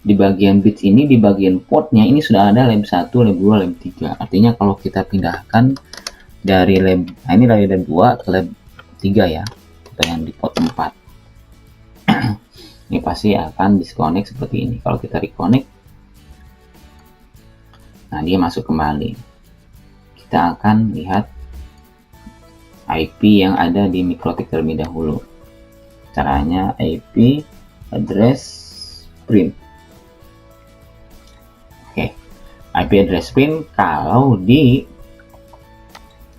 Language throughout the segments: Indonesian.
di bagian bits ini, di bagian portnya ini sudah ada lab 1, lab 2, lab 3. Artinya kalau kita pindahkan dari lab, nah ini dari lab 2 ke lab 3 ya, atau yang di port 4. Ini pasti akan disconnect seperti ini. Kalau kita reconnect, nah dia masuk kembali. Kita akan lihat IP yang ada di MikroTik terlebih dahulu. Caranya IP address print. Oke, IP address print kalau di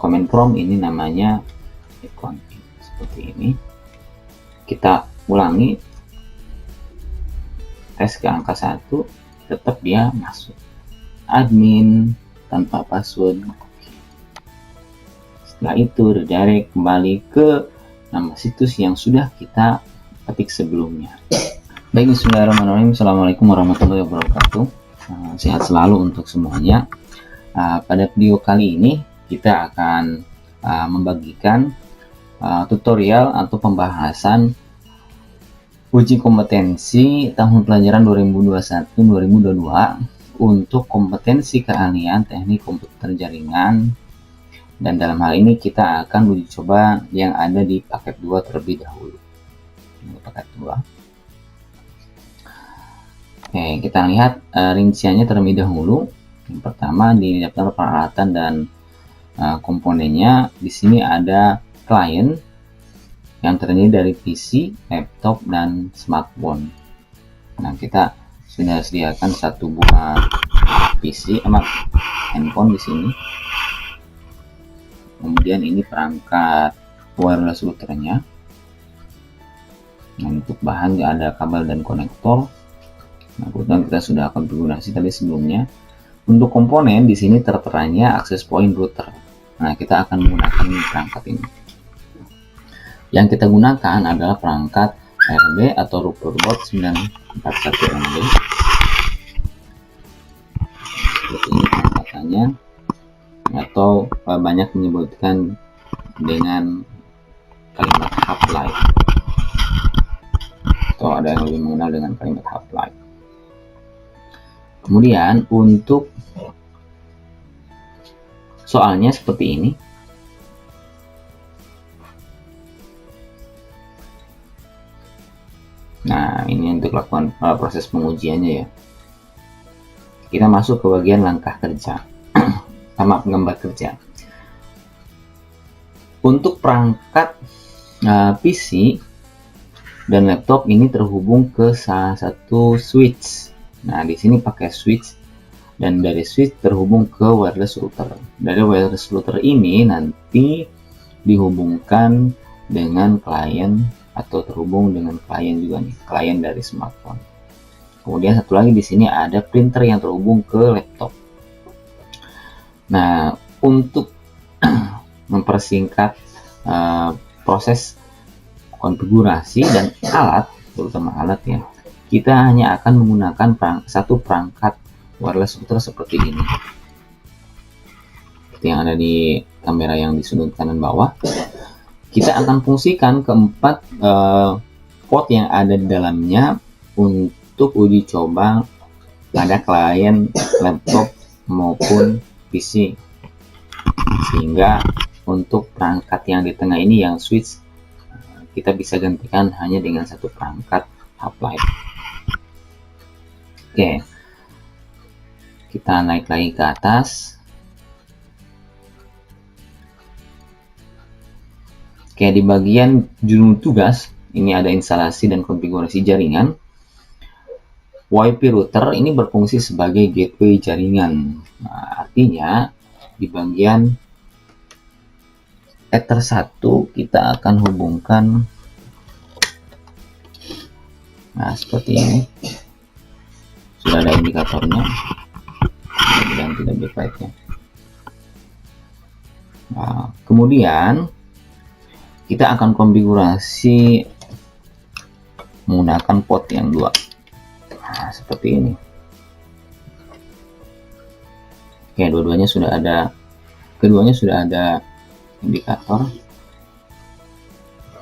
command prompt ini namanya icon seperti ini. Kita ulangi, tes ke angka 1, tetap dia masuk. Admin tanpa password. Setelah itu redirect kembali ke nama situs yang sudah kita ketik sebelumnya. Baik, bismillahirrahmanirrahim. Assalamualaikum warahmatullahi wabarakatuh. Sehat selalu untuk semuanya. Pada video kali ini kita akan membagikan tutorial atau pembahasan uji kompetensi tahun pelajaran 2021-2022 untuk kompetensi keahlian teknik komputer jaringan. Dan dalam hal ini kita akan uji coba yang ada di paket 2 terlebih dahulu. Ini paket 2. Oke, kita lihat rinciannya terlebih dahulu. Yang pertama di daftar peralatan dan komponennya, di sini ada klien yang terdiri dari PC, laptop, dan smartphone. Nah, kita sudah sediakan satu buah PC sama handphone di sini. Kemudian ini perangkat wireless routernya. Nah, untuk bahan ada kabel dan konektor. Nah, kebetulan kita sudah konfigurasi tadi sebelumnya. Untuk komponen di sini terteranya access point router. Nah, kita akan menggunakan perangkat ini. Yang kita gunakan adalah perangkat RB atau router board 941MB. Seperti ini perangkatannya, atau banyak menyebutkan dengan kalimat half-life, atau ada yang lebih mengenal dengan kalimat half-life. Kemudian untuk soalnya seperti ini. Nah, ini untuk lakukan proses pengujiannya ya. Kita masuk ke bagian langkah kerja sama penggambar kerja. Untuk perangkat PC dan laptop ini terhubung ke salah satu switch. Nah, di sini pakai switch, dan dari switch terhubung ke wireless router. Dari wireless router ini nanti dihubungkan dengan klien atau terhubung dengan klien juga nih, klien dari smartphone. Kemudian satu lagi di sini ada printer yang terhubung ke laptop. Nah, untuk mempersingkat proses konfigurasi dan alat, terutama alat ya, kita hanya akan menggunakan satu perangkat wireless router seperti ini. Seperti yang ada di kamera yang di sudut kanan bawah. Kita akan fungsikan keempat port yang ada di dalamnya untuk uji coba pada klien laptop maupun PC, sehingga untuk perangkat yang di tengah ini yang switch kita bisa gantikan hanya dengan satu perangkat half-life. Oke, kita naik lagi ke atas. Oke, di bagian judul tugas ini ada instalasi dan konfigurasi jaringan. WiFi router ini berfungsi sebagai gateway jaringan. Nah, artinya di bagian Ether 1 kita akan hubungkan, nah seperti ini. Sudah ada indikatornya dan tidak backlightnya. Nah, kemudian kita akan konfigurasi menggunakan port yang 2. Nah, seperti ini. Oke, keduanya sudah ada indikator.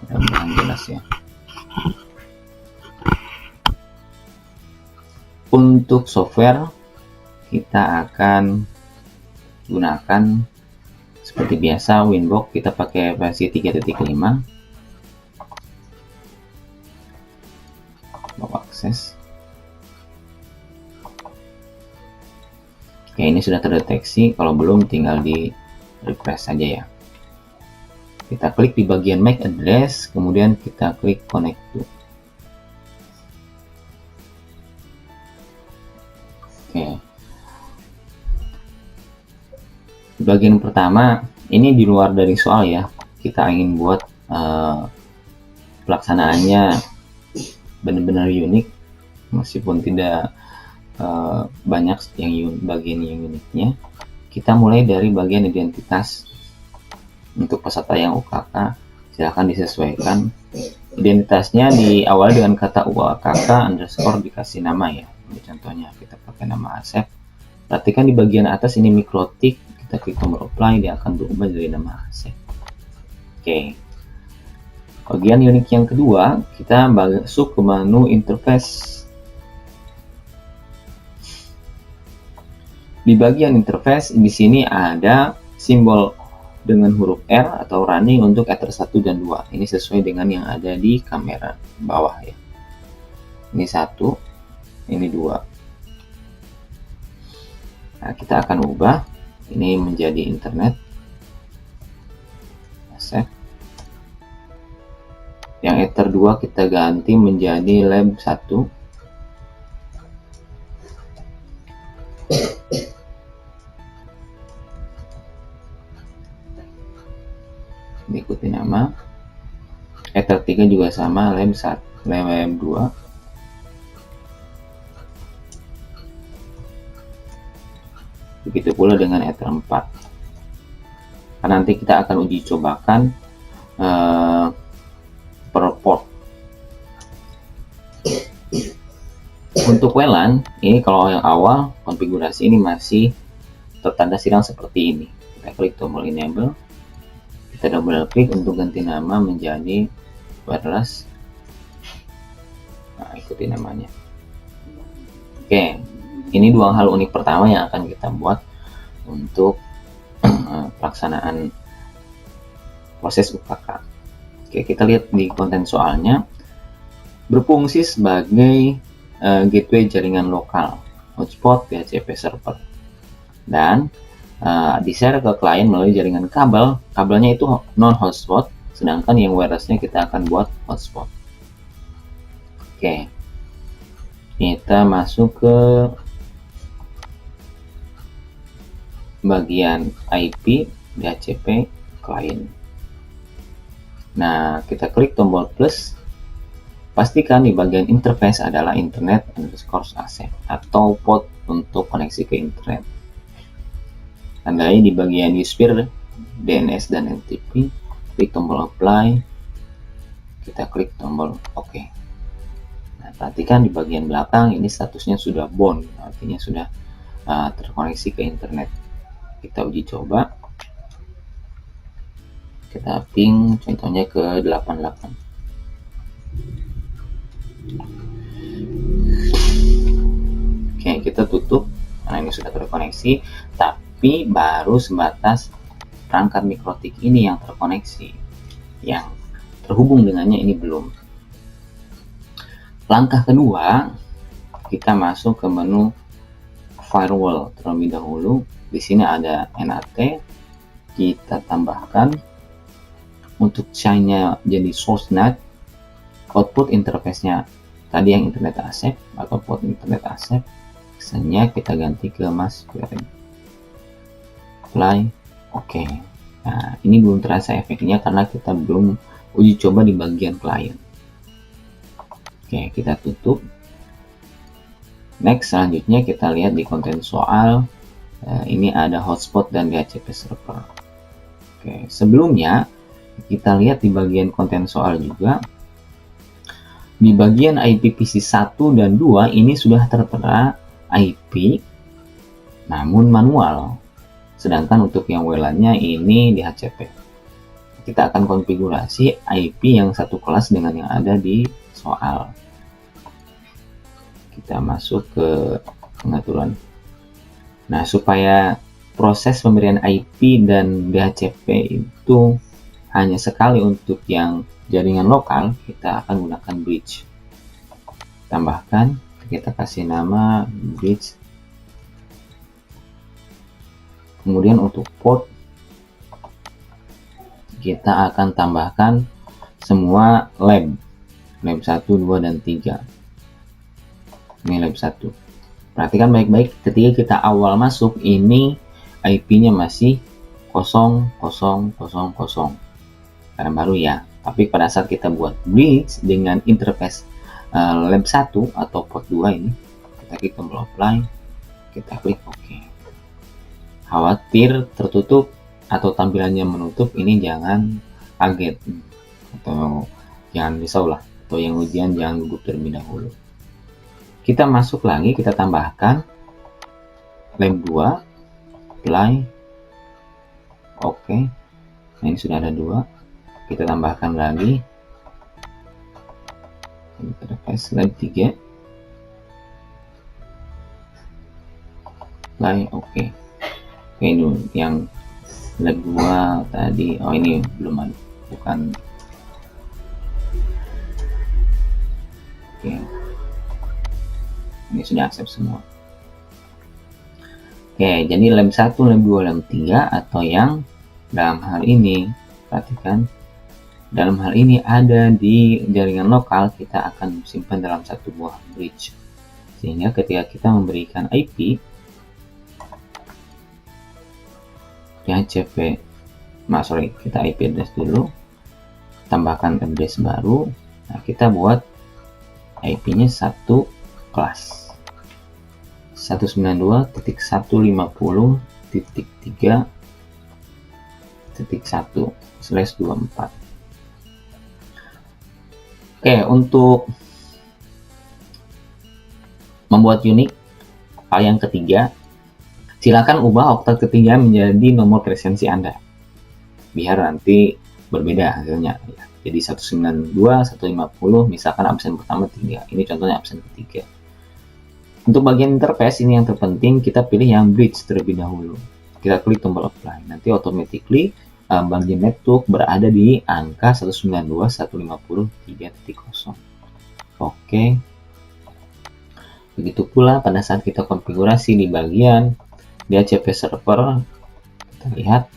Mudah-mudahan jelas ya. Untuk software kita akan gunakan seperti biasa Winbox, kita pakai versi 3.5. Mau akses. Oke, ini sudah terdeteksi. Kalau belum tinggal di refresh saja ya. Kita klik di bagian MAC address, kemudian kita klik connect to. Oke. Di bagian pertama, ini di luar dari soal ya. Kita ingin buat pelaksanaannya benar-benar unik, meskipun tidak banyak bagian yang uniknya. Kita mulai dari bagian identitas. Untuk peserta yang UKK, silahkan disesuaikan. Identitasnya diawali dengan kata UKK underscore dikasih nama ya. Ini contohnya kita pakai nama Asep. Perhatikan di bagian atas ini mikrotik, kita klik tombol apply, dia akan berubah jadi nama Asep. Oke. Bagian unik yang kedua, kita masuk ke menu interface. Di bagian interface di sini ada simbol dengan huruf R atau running untuk Ether 1 dan 2. Ini sesuai dengan yang ada di kamera bawah ya. Ini 1, ini 2. Nah, kita akan ubah ini menjadi internet. Save. Yang Ether 2 kita ganti menjadi lab 1. Diikuti nama. Ether 3 juga sama, lab 1, lab 2. Begitu pula dengan Ether 4. Nah, nanti kita akan uji cobakan per port. Untuk WLAN, ini kalau yang awal konfigurasi ini masih tertanda silang seperti ini. Kita klik tombol enable. Kita double klik untuk ganti nama menjadi wireless. Nah, ikuti namanya. Oke, ini dua hal unik pertama yang akan kita buat untuk pelaksanaan proses UKK. Oke, kita lihat di konten soalnya. Berfungsi sebagai gateway jaringan lokal, hotspot DHCP server, dan di-share ke klien melalui jaringan kabel. Kabelnya itu non-hotspot, sedangkan yang wirelessnya kita akan buat hotspot. Oke, kita masuk ke bagian IP DHCP klien. Nah, kita klik tombol plus. Pastikan di bagian interface adalah internet underscore Asep atau port untuk koneksi ke internet. Tandai di bagian USBIR, DNS dan NTP, klik tombol apply, kita klik tombol OK. Nah, perhatikan di bagian belakang ini statusnya sudah bound, artinya sudah terkoneksi ke internet. Kita uji coba, kita ping contohnya ke 88. Oke, kita tutup karena ini sudah terkoneksi, tapi baru sebatas perangkat mikrotik ini yang terkoneksi, yang terhubung dengannya ini belum. Langkah kedua, kita masuk ke menu firewall terlebih dahulu. Di sini ada NAT, kita tambahkan untuk chain-nya jadi source NAT, output interface-nya tadi yang internet Asep atau port internet Asep, misalnya kita ganti ke mas query. Apply, oke. Nah, ini belum terasa efeknya karena kita belum uji coba di bagian klien. Oke, kita tutup. Next, selanjutnya kita lihat di konten soal. Ini ada hotspot dan DHCP server. Oke, sebelumnya kita lihat di bagian konten soal juga. Di bagian IPv6 1 dan 2 ini sudah tertera IP namun manual. Sedangkan untuk yang WLAN-nya ini DHCP. Kita akan konfigurasi IP yang satu kelas dengan yang ada di soal. kita masuk ke pengaturan. Nah, supaya proses pemberian IP dan DHCP itu hanya sekali untuk yang jaringan lokal, kita akan gunakan bridge. Tambahkan, kita kasih nama bridge. Kemudian untuk port, kita akan tambahkan semua lab 1, 2, dan 3. Ini lab 1. Perhatikan baik-baik, ketika kita awal masuk, ini IP-nya masih 0000. Karena baru ya. Tapi pada saat kita buat bridge dengan interface lab 1 atau port 2 ini, kita klik tombol apply, kita klik OK. Khawatir tertutup atau tampilannya menutup, ini jangan kaget atau jangan risau lah, atau yang ujian jangan gugup terlebih dahulu. Kita masuk lagi, kita tambahkan lab 2, apply, OK. Nah, ini sudah ada 2, kita tambahkan lagi interface lab 3, apply, OK. Oke, ini yang lab 2 tadi, oh ini belum ada, bukan. Oke, ini sudah accept semua. Oke, jadi lab 1, lab 2, lab 3, atau yang dalam hal ini, perhatikan, dalam hal ini ada di jaringan lokal, kita akan simpan dalam satu buah bridge. Sehingga ketika kita memberikan IP, DHCP, kita IP address dulu, tambahkan address baru. Nah, kita buat IP-nya satu kelas 192.150.3.1/24. Oke, untuk membuat unik, hal yang ketiga, silakan ubah oktat ketiga menjadi nomor presensi Anda, biar nanti berbeda hasilnya. Jadi 192, 150, misalkan absen pertama 3. Ini contohnya absen ketiga. Untuk bagian interface, ini yang terpenting, kita pilih yang bridge terlebih dahulu. Kita klik tombol apply. Nanti automatically bagian network berada di angka 192.150.3.0. Oke. Begitu pula pada saat kita konfigurasi di bagian DHCP server, kita lihat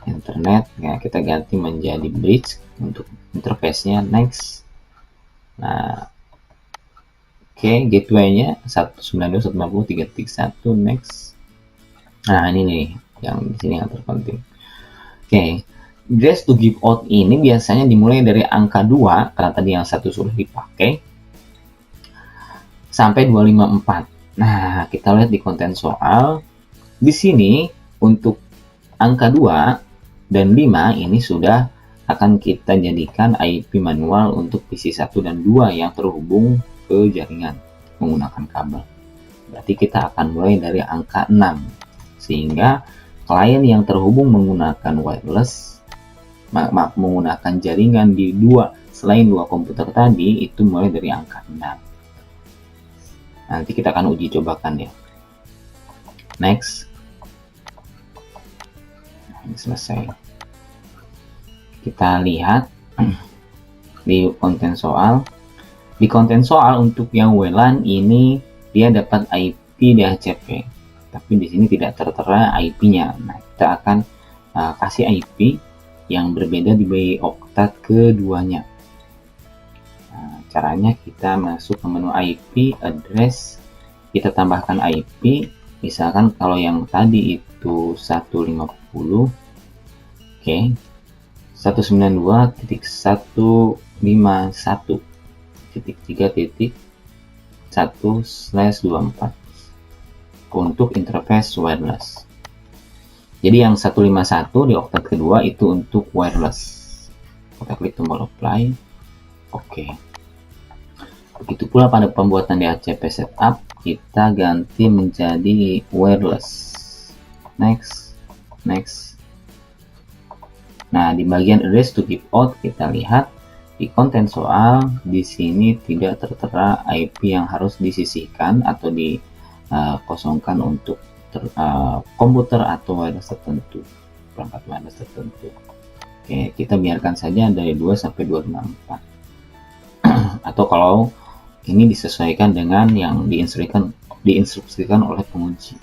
internet, ya, kita ganti menjadi bridge untuk interface-nya. Next. Nah, oke, gateway-nya 192.150.3.1. Next. Nah, ini nih yang di sini yang terpenting. Oke, address to give out ini biasanya dimulai dari angka 2, karena tadi yang satu sudah dipakai, sampai 254. Nah, kita lihat di konten soal. Di sini untuk angka 2 dan 5 ini sudah akan kita jadikan IP manual untuk PC 1 dan 2 yang terhubung ke jaringan menggunakan kabel. Berarti kita akan mulai dari angka 6. Sehingga klien yang terhubung menggunakan wireless, menggunakan jaringan di selain dua komputer tadi, itu mulai dari angka 6. Nanti kita akan uji cobakan ya. Next. Nah, ini selesai. Kita lihat di konten soal. Di konten soal untuk yang WLAN ini dia dapat IP DHCP, tapi di sini tidak tertera IP-nya. Nah, kita akan kasih IP yang berbeda di oktat keduanya. Nah, caranya kita masuk ke menu IP, address, kita tambahkan IP. Misalkan kalau yang tadi itu 150, oke, 192.151.3.1/24 untuk interface wireless. Jadi yang 151 di oktat kedua itu untuk wireless. Kita klik tombol apply. Oke. Begitu pula pada pembuatan DHCP setup, kita ganti menjadi wireless. Next. Next. Nah, di bagian address to give out kita lihat Di konten soal di sini tidak tertera IP yang harus disisihkan atau dikosongkan untuk komputer atau wireless tertentu, perangkat wireless tertentu. Oke, kita biarkan saja dari 2 sampai 254. Atau kalau ini disesuaikan dengan yang diinstruksikan oleh penguji.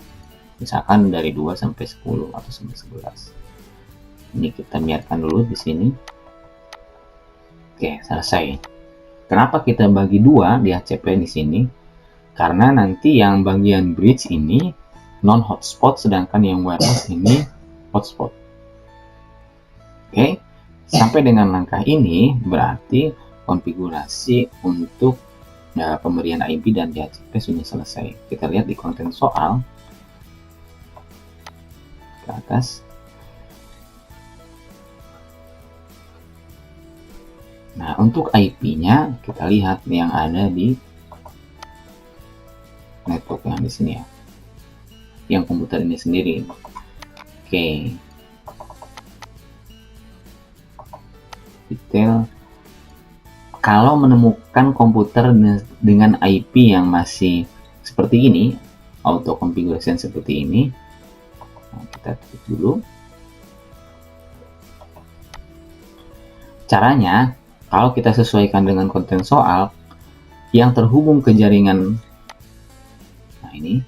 Misalkan dari 2 sampai 10 atau sampai 11. Ini kita biarkan dulu di sini. Oke, selesai. Kenapa kita bagi 2 di HCP di sini? Karena nanti yang bagian bridge ini non hotspot, sedangkan yang wireless ini hotspot. Oke, sampai dengan langkah ini berarti konfigurasi untuk pemberian IP dan DHCP sudah selesai. Kita lihat di konten soal ke atas. Nah, untuk IP-nya kita lihat yang ada di network yang di sini ya, yang komputer ini sendiri. Oke, detail. Kalau menemukan komputer dengan IP yang masih seperti ini, auto configuration seperti ini, nah, kita tutup dulu. Caranya, kalau kita sesuaikan dengan konten soal yang terhubung ke jaringan, nah ini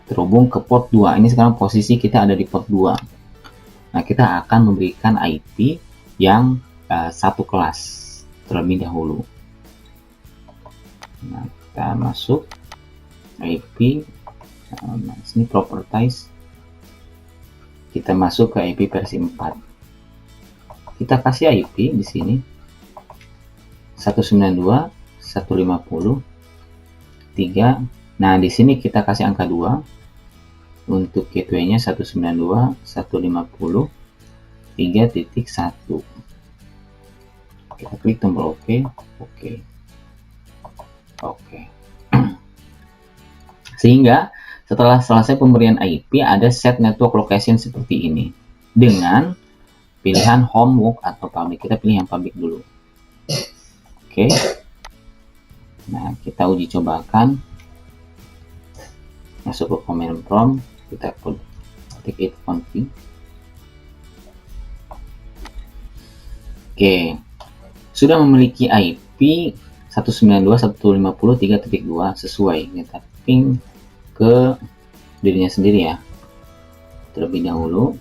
terhubung ke port 2. Ini sekarang posisi kita ada di port 2. Nah, kita akan memberikan IP yang satu kelas terlebih dahulu. Nah, kita masuk IP, nah, sini properties, kita masuk ke IP versi 4. Kita kasih IP di sini 192.150.3. Nah, di sini kita kasih angka 2 untuk gateway-nya 192.150.3.1. Kita klik tombol OK. Sehingga setelah selesai pemberian IP ada set network location seperti ini dengan pilihan home, work, atau public. Kita pilih yang public dulu. Oke. Nah, kita uji cobakan. Masuk ke command prompt, kita ketik it config. Oke. Sudah memiliki IP 192.150.3.2 sesuai. Kita ping ke dirinya sendiri ya. Terlebih dahulu.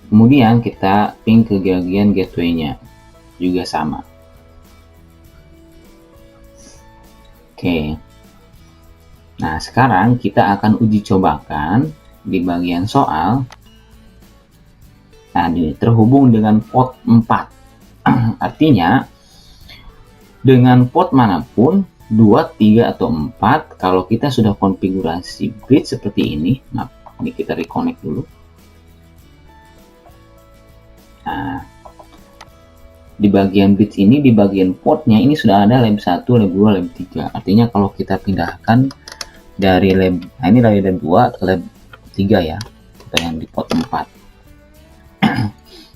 Kemudian kita ping ke bagian gateway-nya, juga sama. Oke. Nah, sekarang kita akan uji cobakan di bagian soal. Nah, ini terhubung dengan port 4. Artinya, dengan port manapun, 2, 3, atau 4, kalau kita sudah konfigurasi bridge seperti ini, nah, ini kita reconnect dulu. Nah, di bagian bridge ini, di bagian portnya ini sudah ada lab 1, lab 2, lab 3. Artinya kalau kita pindahkan dari lab, nah ini dari lab 2 ke lab 3 ya, atau yang di port 4.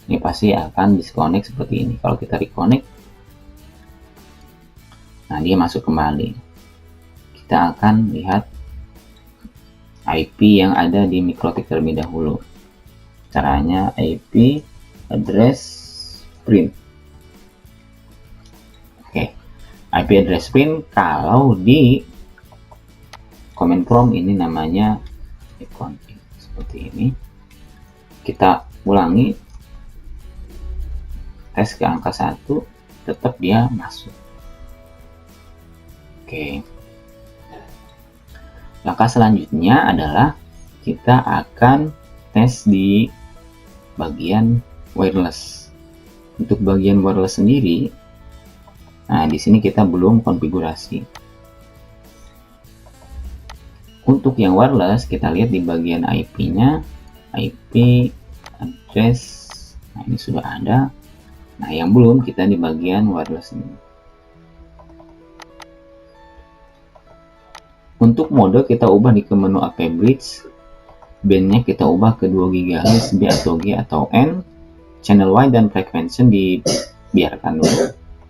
Ini pasti akan disconnect seperti ini. Kalau kita reconnect, nah dia masuk kembali. Kita akan lihat IP yang ada di MikroTik terlebih dahulu. Caranya IP address print. Oke, IP address print kalau di command prompt ini namanya config seperti ini. Kita ulangi, tes ke angka 1, tetap dia masuk. Oke. Langkah selanjutnya adalah kita akan tes di bagian wireless. Untuk bagian wireless sendiri, nah di sini kita belum konfigurasi. Untuk yang wireless kita lihat di bagian IP-nya, IP address. Nah, ini sudah ada. Nah, yang belum kita di bagian wireless ini. Untuk mode kita ubah di ke menu AP Bridge. bandnya kita ubah ke 2 GHz, B atau G atau N, channel Y dan frekuensi dibiarkan dulu.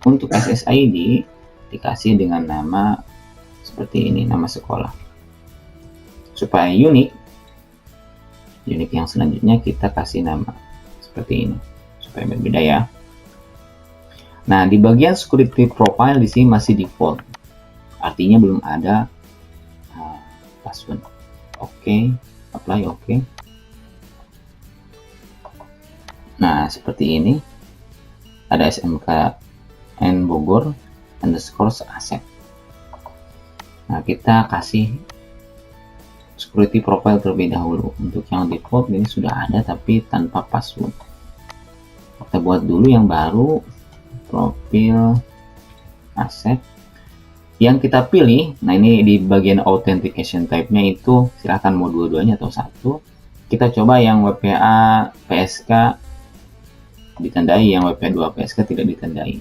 Untuk SSID dikasih dengan nama seperti ini, nama sekolah. Supaya unik yang selanjutnya kita kasih nama seperti ini supaya berbeda ya. Nah, di bagian security profile di sini masih default, artinya belum ada password. Oke, apply oke. Nah, seperti ini ada SMKN Bogor underscore Asep. Nah, kita kasih security profile terlebih dahulu. Untuk yang default ini sudah ada tapi tanpa password. Kita buat dulu yang baru, profil Asep. Yang kita pilih, nah ini di bagian authentication type-nya itu silahkan mau dua-duanya atau satu. Kita coba yang WPA PSK ditandai, yang WPA 2 PSK tidak ditandai.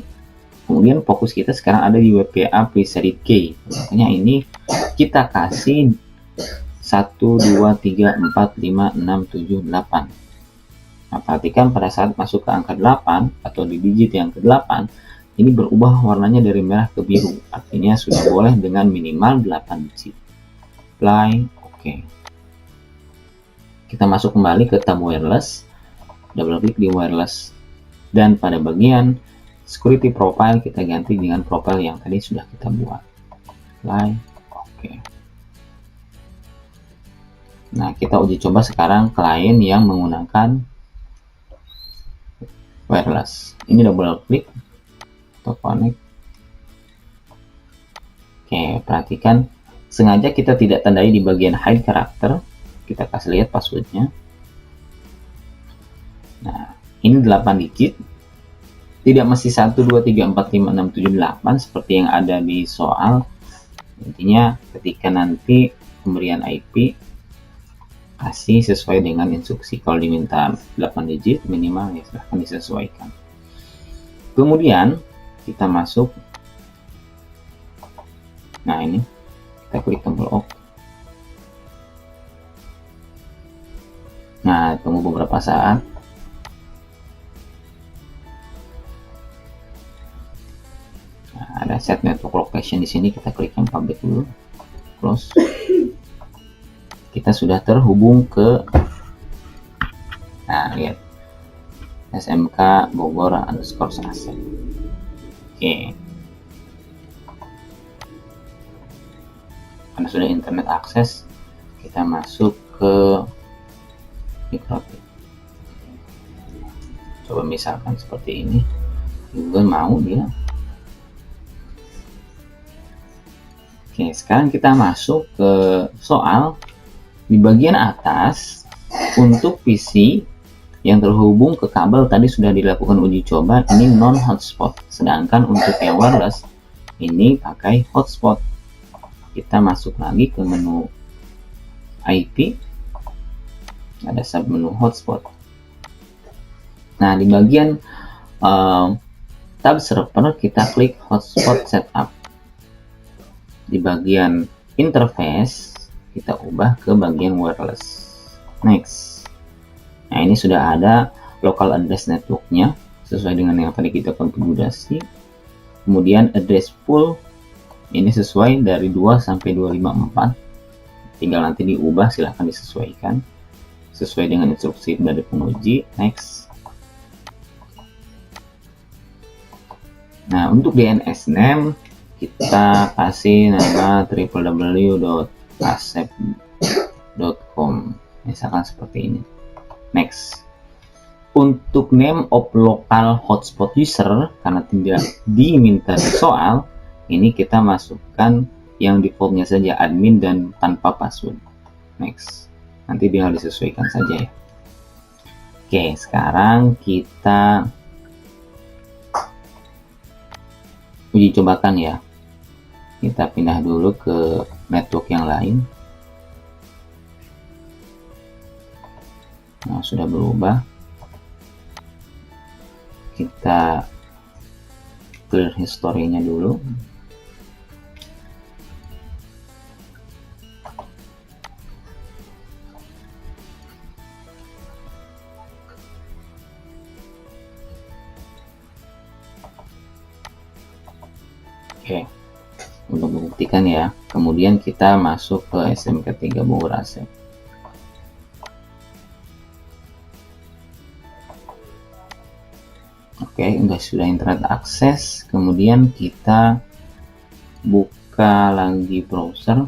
Kemudian fokus kita sekarang ada di WPA preset key. Makanya ini kita kasih 1, 2, 3, 4, 5, 6, 7, 8. Nah, perhatikan pada saat masuk ke angka 8 atau di digit yang ke-8, ini berubah warnanya dari merah ke biru. Artinya sudah boleh dengan minimal 8 digit. Apply, oke. Kita masuk kembali ke tab wireless. Double klik di wireless. Dan pada bagian security profile kita ganti dengan profile yang tadi sudah kita buat. Apply, oke. Nah, kita uji coba sekarang klien yang menggunakan wireless. Ini double klik atau connect. Oke, perhatikan sengaja kita tidak tandai di bagian hide karakter. Kita kasih lihat passwordnya. Nah, ini 8 digit. Tidak mesti 1, 2, 3, 4, 5, 6, 7, 8 seperti yang ada di soal. Intinya ketika nanti pemberian IP kasih sesuai dengan instruksi. Kalau diminta 8 digit minimal ya silahkan disesuaikan. Kemudian kita masuk. Nah, ini kita klik tombol OK. Nah, tunggu beberapa saat. Nah, ada set network location di sini, kita klik yang public dulu. Close. Kita sudah terhubung ke, nah lihat, SMK Bogor underscore Asep. Oke. Karena sudah internet akses, kita masuk ke Mikrotik. Coba misalkan seperti ini, Google mau dia. Oke, sekarang kita masuk ke soal. Di bagian atas untuk PC yang terhubung ke kabel tadi sudah dilakukan uji coba, ini non hotspot. Sedangkan untuk yang wireless ini pakai hotspot. Kita masuk lagi ke menu IP, ada sub menu hotspot. Nah, di bagian tab server kita klik hotspot setup. Di bagian interface kita ubah ke bagian wireless. Next. Nah, ini sudah ada local address networknya sesuai dengan yang tadi kita konfigurasi. Kemudian address pool ini sesuai dari 2 sampai 254. Tinggal nanti diubah, silahkan disesuaikan sesuai dengan instruksi dari penguji. Next. Nah, untuk DNS name kita kasih nama www.asep.com, misalkan seperti ini. Next. Untuk name of local hotspot user, karena tidak diminta di soal, ini kita masukkan yang defaultnya saja, admin dan tanpa password. Next. Nanti tinggal disesuaikan saja ya. Oke, sekarang kita uji cobakan ya. Kita pindah dulu ke network yang lain. Nah, sudah berubah. Kita clear historinya dulu. Oke, untuk membuktikan ya, kemudian kita masuk ke SMK3 Bogor Asep. Oke, sudah internet akses, kemudian kita buka lagi browser.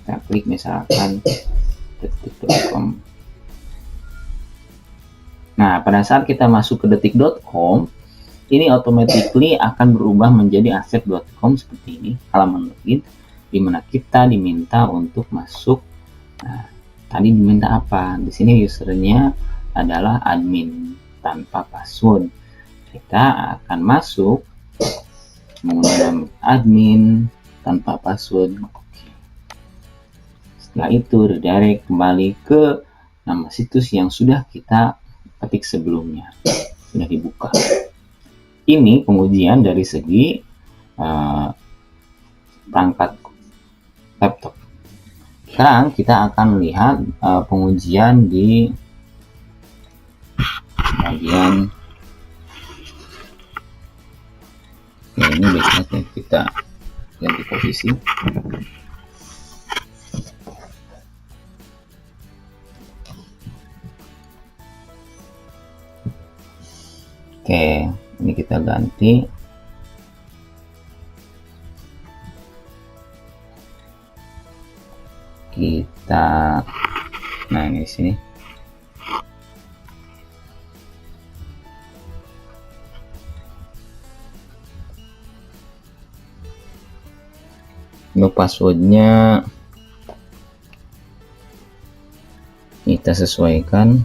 Kita klik misalkan detik.com. Nah, pada saat kita masuk ke detik.com, ini automatically akan berubah menjadi asep.com seperti ini, halaman login, di mana kita diminta untuk masuk. Nah, tadi diminta apa? Di sini usernya adalah admin tanpa password. Kita akan masuk menggunakan admin tanpa password. Setelah itu redirect kembali ke nama situs yang sudah kita ketik sebelumnya, sudah dibuka. Ini pengujian dari segi perangkat laptop. Sekarang kita akan melihat pengujian di bagian ini. Biasanya kita ganti posisi. Oke, ini kita ganti. Nah ini di sini. Ini passwordnya kita sesuaikan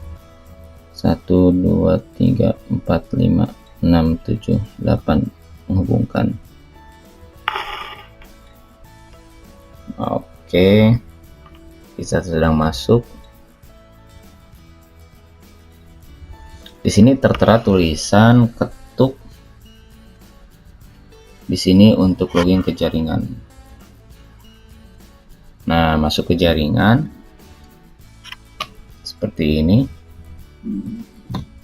1 2 3 4 5 6 7 8 menghubungkan. Oke, kita sedang masuk. Di sini tertera tulisan ketuk di sini untuk login ke jaringan. Nah, masuk ke jaringan seperti ini.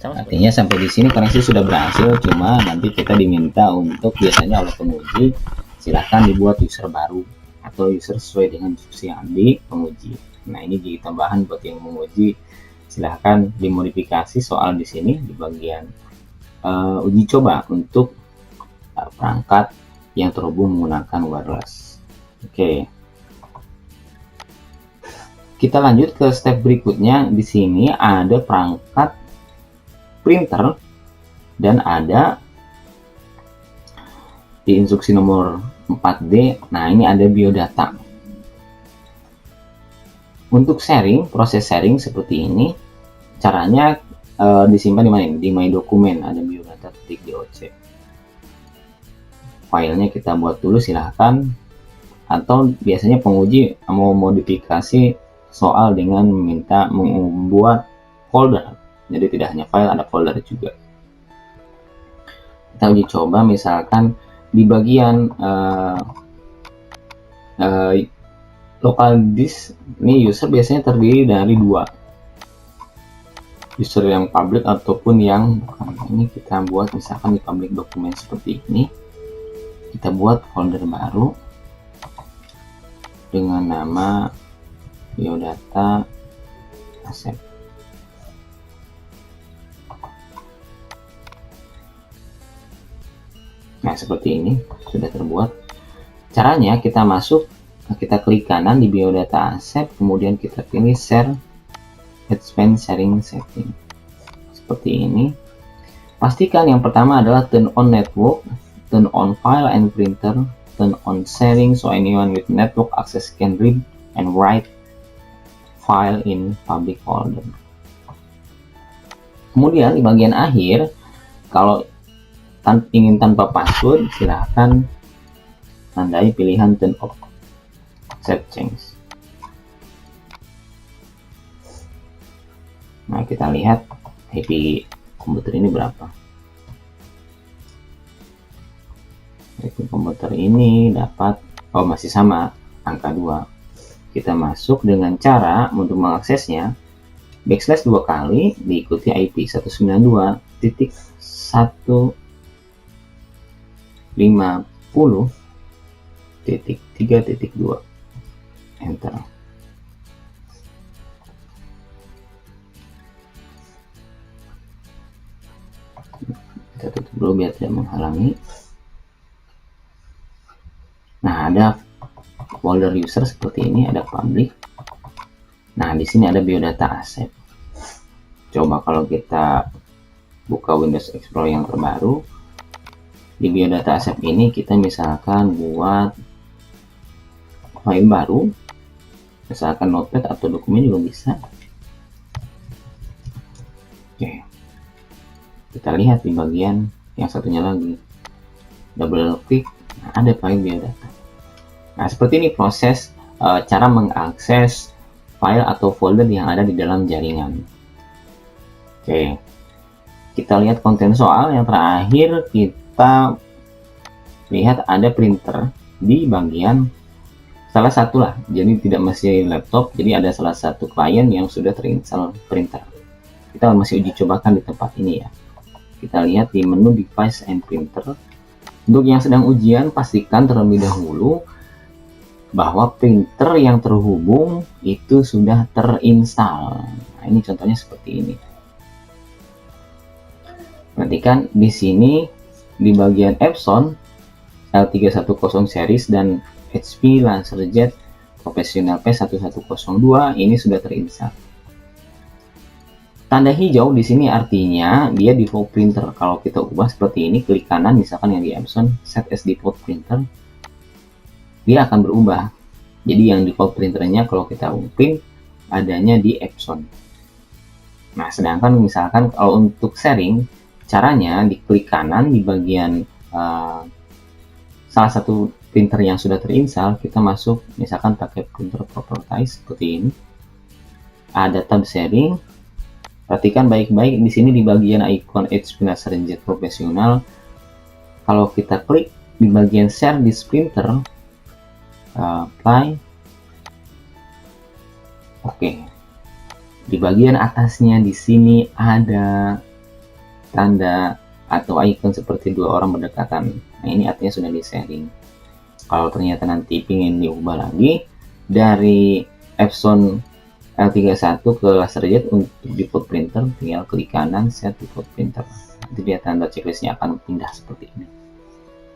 Artinya sampai di sini koneksi sudah berhasil, cuma nanti kita diminta untuk, biasanya oleh penguji, silahkan dibuat user baru atau user sesuai dengan instruksi yang di penguji. Nah, ini jadi tambahan buat yang menguji, silahkan dimodifikasi soal di sini di bagian uji coba untuk perangkat yang terhubung menggunakan wireless. Oke. Kita lanjut ke step berikutnya. Di sini ada perangkat printer dan ada di instruksi nomor 4D. Nah, ini ada biodata. Untuk sharing, proses sharing seperti ini. Caranya disimpan di mana? Di My Dokumen ada biodata.doc. Filenya kita buat dulu silahkan. Atau biasanya penguji mau modifikasi soal dengan meminta membuat folder, jadi tidak hanya file, ada folder juga. Kita uji coba misalkan di bagian local disk. Ini user biasanya terdiri dari 2, user yang public ataupun yang bukan. Ini kita buat misalkan di public dokumen seperti ini. Kita buat folder baru dengan nama biodata asep. Nah, seperti ini sudah terbuat. Caranya kita masuk, kita klik kanan di biodata asep, kemudian kita pilih share advanced sharing setting seperti ini. Pastikan yang pertama adalah turn on network, turn on file and printer, turn on sharing so anyone with network access can read and write file in public folder. Kemudian di bagian akhir, kalau ingin tanpa password, silahkan tandai pilihan turn off save change. Nah, kita lihat IP komputer ini berapa. IP komputer ini dapat, masih sama angka 2. Kita masuk dengan cara untuk mengaksesnya, backslash 2 kali diikuti IP 192.150.3.2, enter. Kita tutup dulu biar tidak menghalangi. Nah, ada folder user seperti ini, ada public. Nah, di sini ada biodata asset. Coba kalau kita buka Windows Explorer yang terbaru, di biodata asset ini kita misalkan buat file baru, misalkan notepad atau dokumen juga bisa. Oke, kita lihat di bagian yang satunya lagi, double klik, nah, ada file biodata. Nah, seperti ini proses cara mengakses file atau folder yang ada di dalam jaringan. Oke, kita lihat konten soal yang terakhir. Kita lihat ada printer di bagian salah satu lah, jadi tidak mesti laptop, jadi ada salah satu klien yang sudah terinstall printer. Kita masih uji cobakan di tempat ini ya. Kita lihat di menu device and printer. Untuk yang sedang ujian, pastikan terlebih dahulu bahwa printer yang terhubung itu sudah terinstall. Nah, ini contohnya seperti ini. Perhatikan di sini di bagian Epson L310 series dan HP LaserJet Professional P1102 ini sudah terinstall. Tanda hijau di sini artinya dia default printer. Kalau kita ubah seperti ini, klik kanan misalkan yang di Epson set as default printer, dia akan berubah. Jadi yang default printernya kalau kita print adanya di Epson. Nah, sedangkan misalkan kalau untuk sharing, caranya diklik kanan di bagian salah satu printer yang sudah terinstall, kita masuk misalkan pakai printer properties seperti ini. Ada tab sharing. Perhatikan baik-baik di sini di bagian icon HP LaserJet Professional. Kalau kita klik di bagian share this printer, apply. Oke. Di bagian atasnya di sini ada tanda atau icon seperti dua orang berdekatan. Nah, ini artinya sudah di sharing. Kalau ternyata nanti ingin diubah lagi dari Epson L31 ke LaserJet untuk default printer, tinggal klik kanan set default printer. Nanti dia tanda checklistnya akan pindah seperti ini.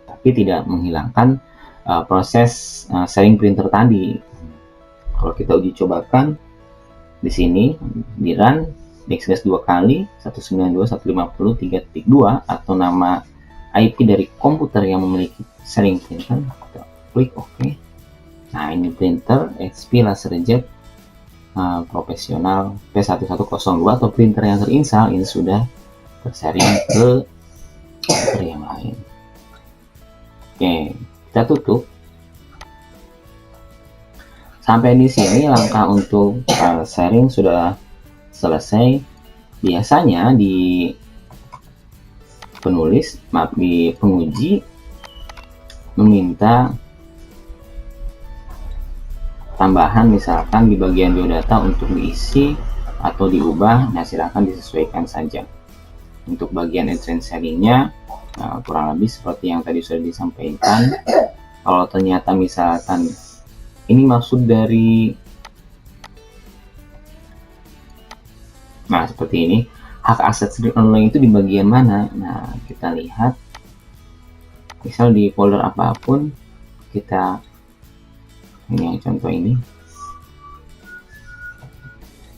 Tapi tidak menghilangkan proses sharing printer tadi. Kalau kita uji cobakan di sini di run backslash 2 kali 192.150.3.2 atau nama IP dari komputer yang memiliki sharing printer, kita klik OK. Nah, ini printer HP LaserJet Profesional P1102 atau printer yang terinstall ini sudah tersharing ke printer yang lain. Oke, kita tutup. Sampai di sini langkah untuk sharing sudah selesai. Biasanya di penguji meminta tambahan misalkan di bagian biodata untuk diisi atau diubah. Nah, silahkan disesuaikan saja. Untuk bagian advanced sharingnya kurang lebih seperti yang tadi sudah disampaikan. Kalau ternyata misalkan ini maksud dari seperti ini, hak aset stream online itu di bagian mana? Nah, kita lihat misal di folder apapun, kita ini yang contoh ini,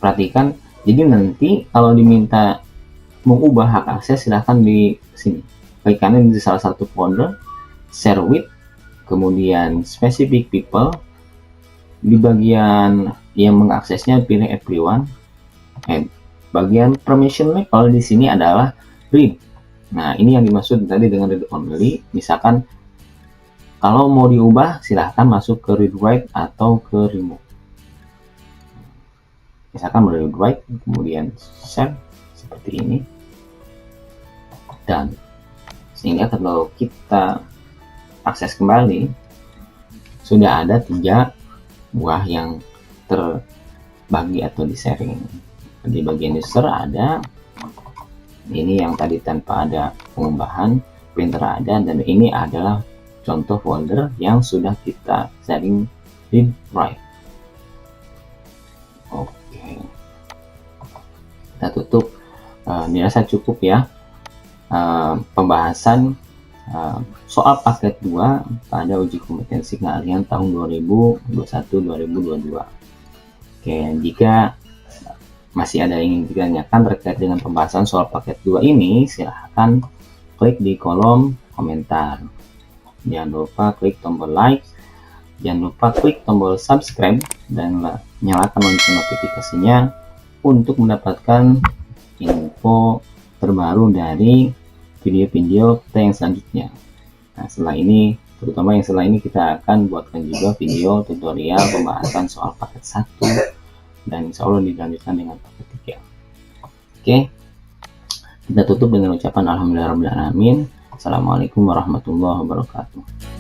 perhatikan. Jadi nanti kalau diminta mengubah hak akses, silahkan di sini klik kanan di salah satu folder, share with, kemudian specific people. Di bagian yang mengaksesnya pilih everyone. Bagian permission level di sini adalah read. Nah, ini yang dimaksud tadi dengan read only. Misalkan kalau mau diubah, silahkan masuk ke read write atau ke remove. Misalkan read write, kemudian share seperti ini. Dan sehingga kalau kita akses kembali, sudah ada 3 buah yang terbagi atau di sharing. Di bagian user ada, ini yang tadi tanpa ada pengubahan, printer ada, dan ini adalah contoh folder yang sudah kita sharing di Drive. Oke, kita tutup. Dirasa cukup ya pembahasan soal paket 2 pada uji kompetensi keahlian tahun 2021-2022. Oke, jika masih ada yang ingin ditanyakan terkait dengan pembahasan soal paket 2 ini, silahkan klik di kolom komentar. Jangan lupa klik tombol like, jangan lupa klik tombol subscribe, dan nyalakan lonceng notifikasinya untuk mendapatkan info terbaru dari video-video kita yang selanjutnya. Nah, setelah ini, terutama yang setelah ini, kita akan buatkan juga video tutorial pembahasan soal paket 1 dan insya Allah dilanjutkan dengan paket 3. Oke, kita tutup dengan ucapan alhamdulillahirabbil alamin. Assalamualaikum warahmatullahi wabarakatuh.